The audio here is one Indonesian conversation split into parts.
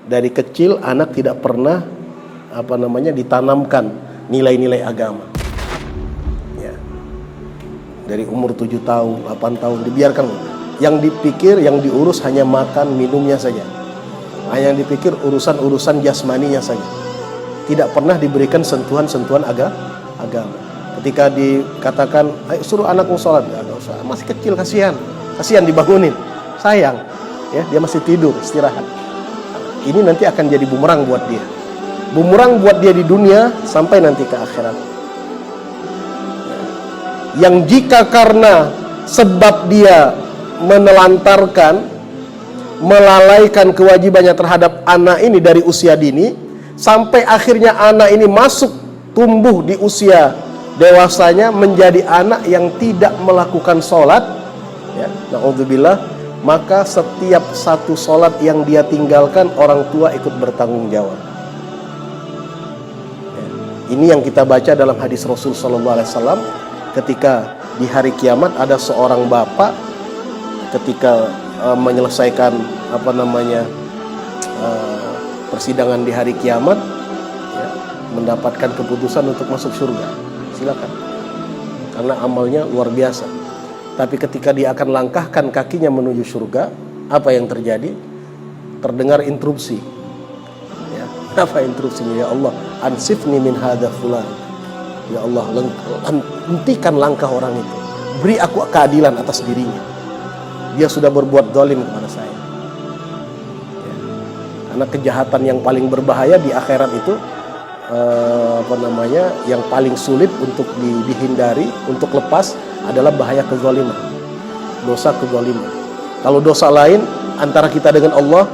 Dari kecil anak tidak pernah ditanamkan nilai-nilai agama. Ya. Dari umur 7 tahun, 8 tahun dibiarkan. Yang dipikir, yang diurus hanya makan, minumnya saja. Yang dipikir urusan-urusan jasmaninya saja. Tidak pernah diberikan sentuhan-sentuhan agama. Ketika dikatakan, ayo suruh anakmu sholat, nggak usah, masih kecil, kasihan dibangunin, sayang, ya dia masih tidur, istirahat. Ini nanti akan jadi bumerang buat dia, bumerang buat dia di dunia sampai nanti ke akhirat. Yang jika karena sebab dia menelantarkan, melalaikan kewajibannya terhadap anak ini dari usia dini, sampai akhirnya anak ini masuk tumbuh di usia dewasanya menjadi anak yang tidak melakukan sholat, ya, na'udzubillah, maka setiap satu sholat yang dia tinggalkan orang tua ikut bertanggung jawab. Ya, ini yang kita baca dalam hadis Rasul SAW ketika di hari kiamat ada seorang bapak ketika menyelesaikan persidangan di hari kiamat, ya, mendapatkan keputusan untuk masuk surga, silakan, karena amalnya luar biasa. Tapi ketika dia akan langkahkan kakinya menuju surga, apa yang terjadi? Terdengar interupsi. Ya, apa interupsinya? Ya Allah, ansifni min hadza fulan. Ya Allah, hentikan langkah orang itu. Beri aku keadilan atas dirinya. Dia sudah berbuat zalim kepada saya. Ya. Karena kejahatan yang paling berbahaya di akhirat itu yang paling sulit untuk dihindari, untuk lepas adalah bahaya kezaliman, dosa kezaliman. Kalau dosa lain antara kita dengan Allah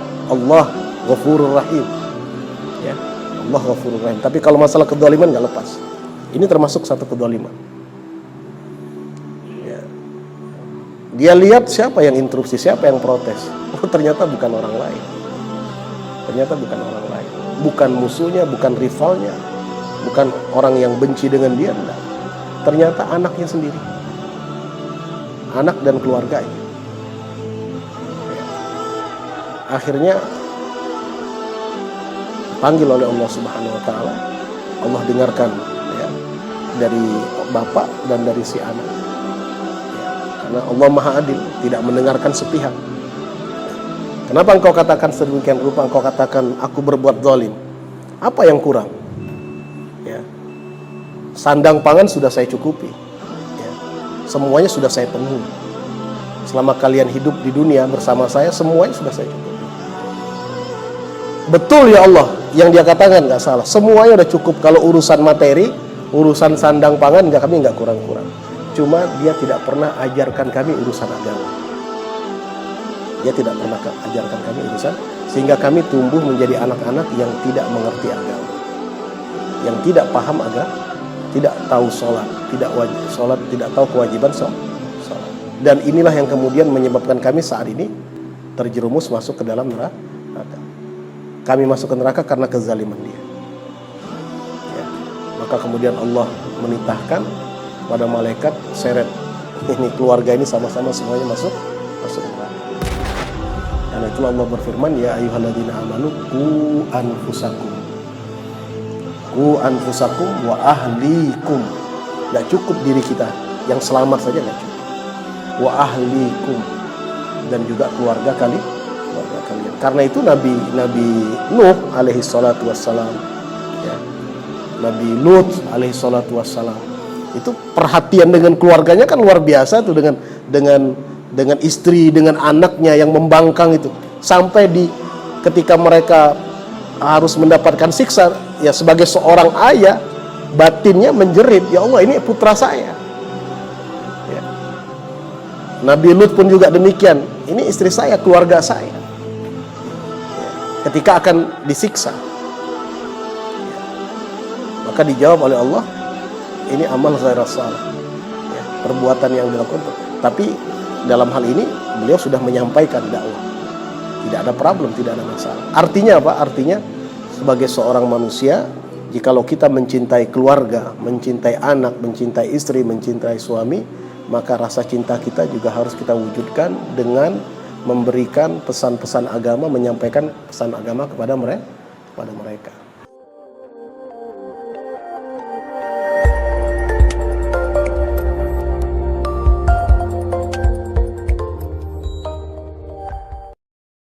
Ghafurur Rahim, ya, Allah Ghafurur Rahim. Tapi kalau masalah kezaliman nggak lepas. Ini termasuk satu kezaliman. Ya. Dia lihat siapa yang interupsi, siapa yang protes. Oh, ternyata bukan orang lain. Bukan musuhnya, bukan rivalnya, bukan orang yang benci dengan dia, enggak. Ternyata anaknya sendiri, anak dan keluarganya. Akhirnya panggil oleh Allah Subhanahu Wa Taala. Allah dengarkan, ya, dari bapak dan dari si anak, ya, karena Allah Maha Adil, tidak mendengarkan sepihak. Kenapa engkau katakan sedemikian rupa? Engkau katakan aku berbuat zalim. Apa yang kurang? Ya. Sandang pangan sudah saya cukupi. Ya. Semuanya sudah saya penuhi. Selama kalian hidup di dunia bersama saya, semuanya sudah saya cukupi. Betul ya Allah, yang dia katakan nggak salah. Semuanya udah cukup. Kalau urusan materi, urusan sandang pangan, kami nggak kurang-kurang. Cuma dia tidak pernah ajarkan kami urusan agama. Dia tidak pernah ajarkan kami urusan, sehingga kami tumbuh menjadi anak-anak yang tidak mengerti agama, yang tidak paham agama, tidak tahu sholat, tidak wajib sholat, tidak tahu kewajiban sholat. Dan inilah yang kemudian menyebabkan kami saat ini terjerumus masuk ke dalam neraka. Kami masuk ke neraka karena kezaliman dia. Ya. Maka kemudian Allah menitahkan pada malaikat, seret ini keluarga ini sama-sama semuanya masuk neraka. Karena itulah Allah berfirman, ya ayyuhalladzina amanu qu anfusakum wa ahlikum. Gak cukup diri kita yang selamat saja, gak cukup. Wa ahlikum, dan juga keluarga kalian. Karena itu Nabi Nuh alaihi salatu wassalam, ya, Nabi Lut alaihi salatu wassalam, itu perhatian dengan keluarganya kan luar biasa tuh, dengan istri, dengan anaknya yang membangkang itu, sampai ketika mereka harus mendapatkan siksa, ya sebagai seorang ayah batinnya menjerit, ya Allah ini putra saya. Ya. Nabi Lut pun juga demikian, ini istri saya, keluarga saya. Ya. Ketika akan disiksa, ya, maka dijawab oleh Allah, ini amal ghairas salih, ya, perbuatan yang dilakukan. Tapi dalam hal ini beliau sudah menyampaikan dakwah, tidak ada problem, tidak ada masalah. Artinya apa? Artinya sebagai seorang manusia, jikalau kita mencintai keluarga, mencintai anak, mencintai istri, mencintai suami, maka rasa cinta kita juga harus kita wujudkan dengan memberikan pesan-pesan agama, menyampaikan pesan agama kepada mereka.